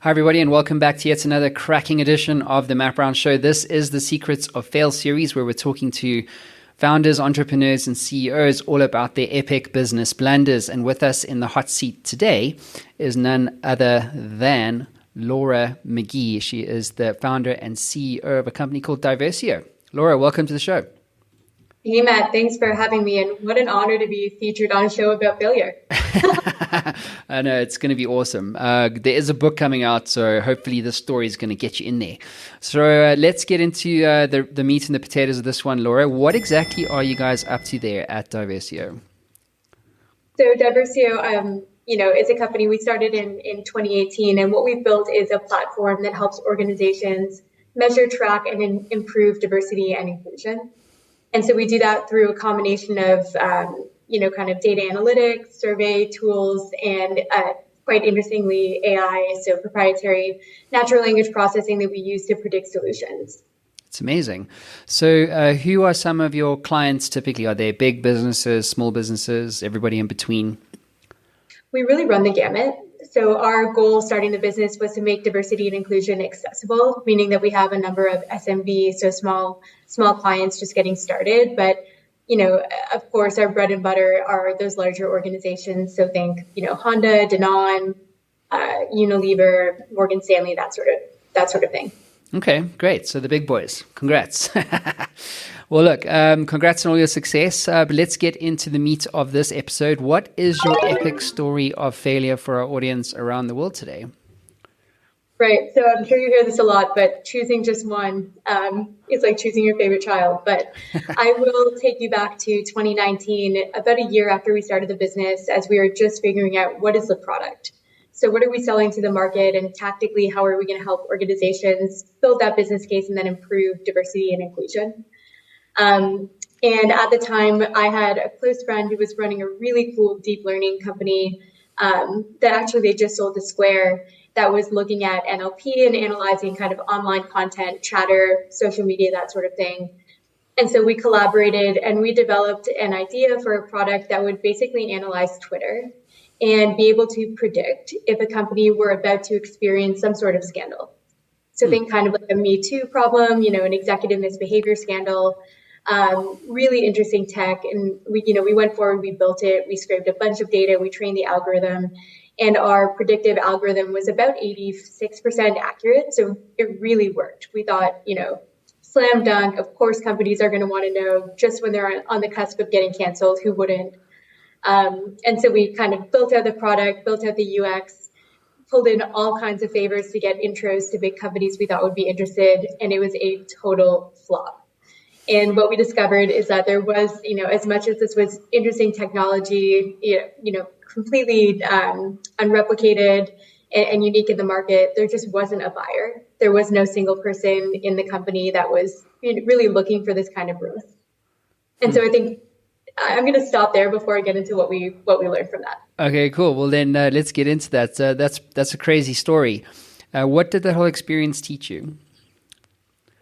Hi, everybody, and welcome back to yet another cracking edition of the Matt Brown Show. This is the Secrets of Fail series, where we're talking to founders, entrepreneurs, and CEOs all about their epic business blunders. And with us in the hot seat today is none other than Laura McGee. She is the founder and CEO of a company called Diversio. Laura, welcome to the show. Hey, Matt, thanks for having me. And what an honor to be featured on a show about failure. I know, it's going to be awesome. There is a book coming out, so hopefully this story is going to get you in there. So let's get into the meat and the potatoes of this one, Laura. What exactly are you guys up to there at Diversio? So Diversio, is a company we started in 2018. And what we've built is a platform that helps organizations measure, track, and improve diversity and inclusion. And so we do that through a combination of, kind of data analytics, survey tools, and quite interestingly, AI, so proprietary natural language processing that we use to predict solutions. It's amazing. So who are some of your clients typically? Are they big businesses, small businesses, everybody in between? We really run the gamut. So our goal starting the business was to make diversity and inclusion accessible, meaning that we have a number of SMB, so small clients just getting started. But, of course, our bread and butter are those larger organizations. So think, Honda, Danone, Unilever, Morgan Stanley, that sort of thing. Okay, great. So the big boys. Congrats. Well, look, congrats on all your success, but let's get into the meat of this episode. What is your epic story of failure for our audience around the world today? Right. So I'm sure you hear this a lot, but choosing just one is like choosing your favorite child. But I will take you back to 2019, about a year after we started the business, as we were just figuring out what is the product. So what are we selling to the market, and tactically, how are we going to help organizations build that business case and then improve diversity and inclusion? And at the time, I had a close friend who was running a really cool deep learning company that actually they just sold to Square, that was looking at NLP and analyzing kind of online content, chatter, social media, that sort of thing. And so we collaborated and we developed an idea for a product that would basically analyze Twitter and be able to predict if a company were about to experience some sort of scandal. So think kind of like a Me Too problem, an executive misbehavior scandal. Really interesting tech. And we went forward, we built it, we scraped a bunch of data, we trained the algorithm, and our predictive algorithm was about 86% accurate. So it really worked. We thought, slam dunk, of course, companies are going to want to know just when they're on the cusp of getting canceled, who wouldn't? And so we kind of built out the product, built out the UX, pulled in all kinds of favors to get intros to big companies we thought would be interested. And it was a total flop. And what we discovered is that there was, as much as this was interesting technology, completely unreplicated and unique in the market, there just wasn't a buyer. There was no single person in the company that was really looking for this kind of growth. And so I think I'm going to stop there before I get into what we learned from that. Okay, cool. Well, then let's get into that. That's a crazy story. What did that whole experience teach you?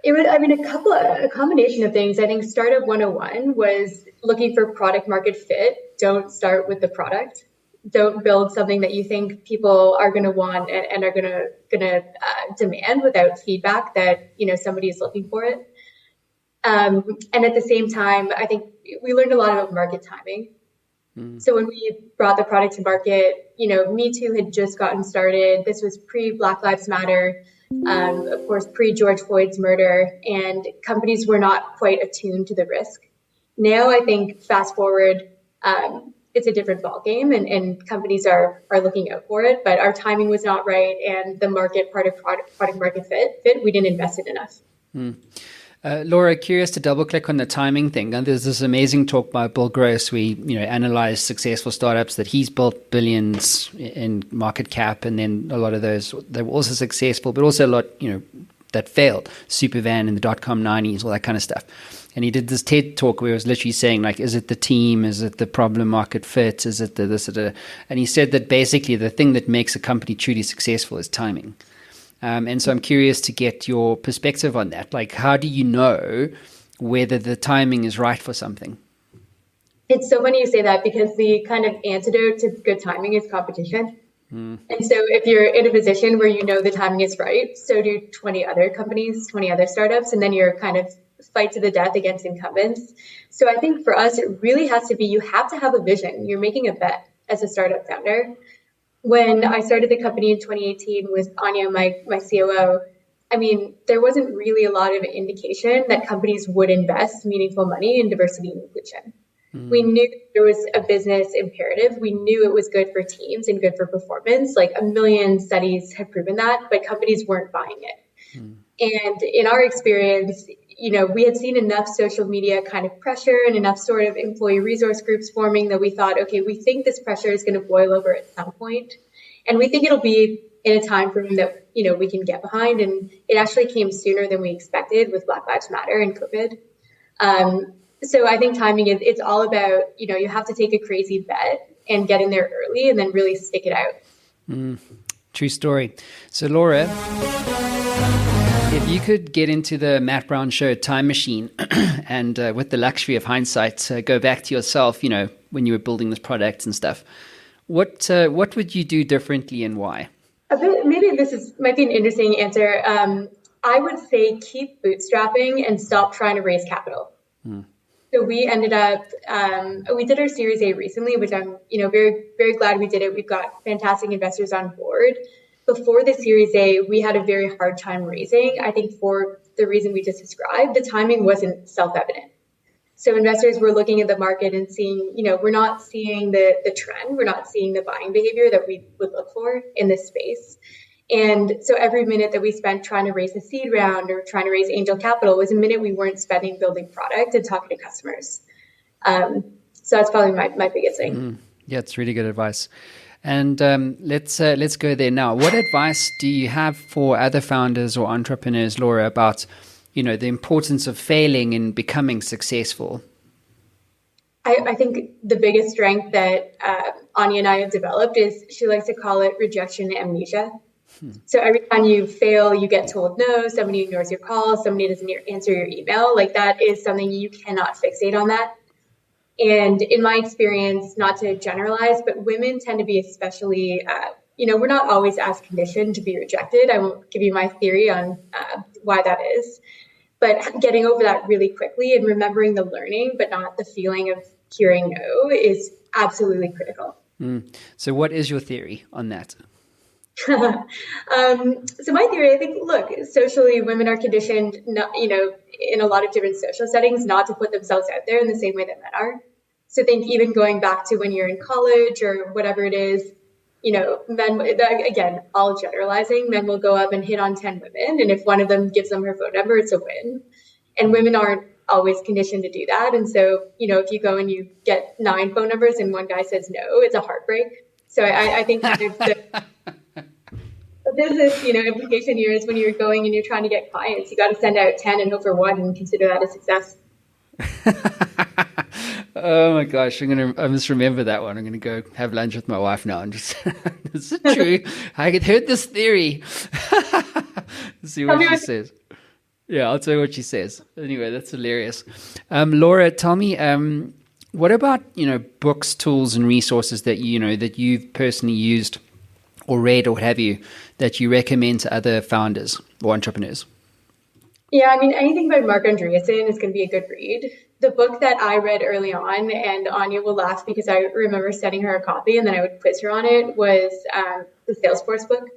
It was, a combination of things. I think Startup 101 was looking for product market fit. Don't start with the product. Don't build something that you think people are going to want and are going to demand without feedback that, somebody is looking for it. And at the same time, I think we learned a lot about market timing. So when we brought the product to market, Me Too had just gotten started. This was pre-Black Lives Matter. Of course, pre-George Floyd's murder, and companies were not quite attuned to the risk. Now, I think fast forward, it's a different ballgame, and companies are looking out for it. But our timing was not right, and the product market fit, we didn't invest in enough. Laura, curious to double click on the timing thing. And there's this amazing talk by Bill Gross. We analyzed successful startups that he's built billions in market cap, and then a lot of those they were also successful, but also a lot that failed. Supervan in the .com 90s, all that kind of stuff. And he did this TED talk where he was literally saying, like, is it the team? Is it the problem market fit? Is it the this? And he said that basically the thing that makes a company truly successful is timing. And so I'm curious to get your perspective on that. Like, how do you know whether the timing is right for something? It's so funny you say that, because the kind of antidote to good timing is competition. And so if you're in a position where you know the timing is right, so do 20 other companies, 20 other startups, and then you're kind of fight to the death against incumbents. So I think for us, it really has to be, you have to have a vision. You're making a bet as a startup founder. When I started the company in 2018 with Anya, my COO, I mean, there wasn't really a lot of indication that companies would invest meaningful money in diversity and inclusion. We knew there was a business imperative. We knew it was good for teams and good for performance. Like 1 million studies have proven that, but companies weren't buying it. And in our experience, we had seen enough social media kind of pressure and enough sort of employee resource groups forming that we thought, okay, we think this pressure is going to boil over at some point. And we think it'll be in a time frame that, we can get behind. And it actually came sooner than we expected with Black Lives Matter and COVID. So I think timing it's all about, you have to take a crazy bet and get in there early and then really stick it out. True story. So Laura, if you could get into the Matt Brown show time machine and with the luxury of hindsight, go back to yourself, when you were building this product and stuff, what would you do differently and why? Maybe might be an interesting answer. I would say keep bootstrapping and stop trying to raise capital. So we ended up, we did our Series A recently, which I'm, very, very glad we did it. We've got fantastic investors on board. Before the Series A, we had a very hard time raising. I think for the reason we just described, the timing wasn't self-evident. So investors were looking at the market and seeing, we're not seeing the trend. We're not seeing the buying behavior that we would look for in this space. And so every minute that we spent trying to raise a seed round or trying to raise angel capital was a minute we weren't spending building product and talking to customers. So that's probably my biggest thing. Yeah, it's really good advice. And let's go there now. What advice do you have for other founders or entrepreneurs, Laura, about the importance of failing and becoming successful? I think the biggest strength that Anya and I have developed is she likes to call it rejection amnesia. So every time you fail, you get told no, somebody ignores your call, somebody doesn't answer your email. Like that is something you cannot fixate on that. And in my experience, not to generalize, but women tend to be especially, we're not always as conditioned to be rejected. I won't give you my theory on why that is, but getting over that really quickly and remembering the learning, but not the feeling of hearing no is absolutely critical. So what is your theory on that? So my theory, I think, look, socially, women are conditioned, in a lot of different social settings, not to put themselves out there in the same way that men are. So I think even going back to when you're in college or whatever it is, men, again, all generalizing, men will go up and hit on 10 women. And if one of them gives them her phone number, it's a win. And women aren't always conditioned to do that. And so, if you go and you get 9 phone numbers and one guy says no, it's a heartbreak. So I think kind of the business, implication here is when you're going and you're trying to get clients, you got to send out 10 and hope for 1 and consider that a success. Oh my gosh, I must remember that one. I'm going to go have lunch with my wife now and just, is it true? I had heard this theory. See what she says. Yeah, I'll tell you what she says. Anyway, that's hilarious. Laura, tell me, what about, books, tools, and resources that that you've personally used or read or what have you that you recommend to other founders or entrepreneurs? Yeah, I mean, anything by Mark Andreessen is going to be a good read. The book that I read early on, and Anya will laugh because I remember sending her a copy and then I would quiz her on it, was the Salesforce book.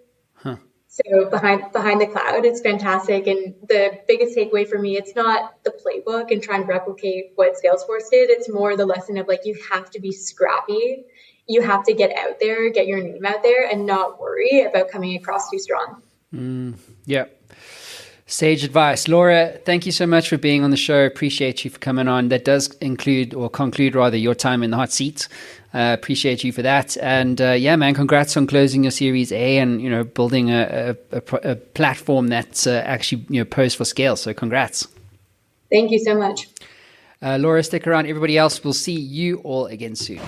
So behind the cloud, it's fantastic. And the biggest takeaway for me, it's not the playbook and trying to replicate what Salesforce did. It's more the lesson of you have to be scrappy. You have to get out there, get your name out there, and not worry about coming across too strong. Yeah. Sage advice. Laura, thank you so much for being on the show. Appreciate you for coming on. That does conclude your time in the hot seat. Appreciate you for that. And yeah, man, congrats on closing your Series A and, building a platform that's actually, posed for scale. So congrats. Thank you so much. Laura, stick around. Everybody else, we'll see you all again soon.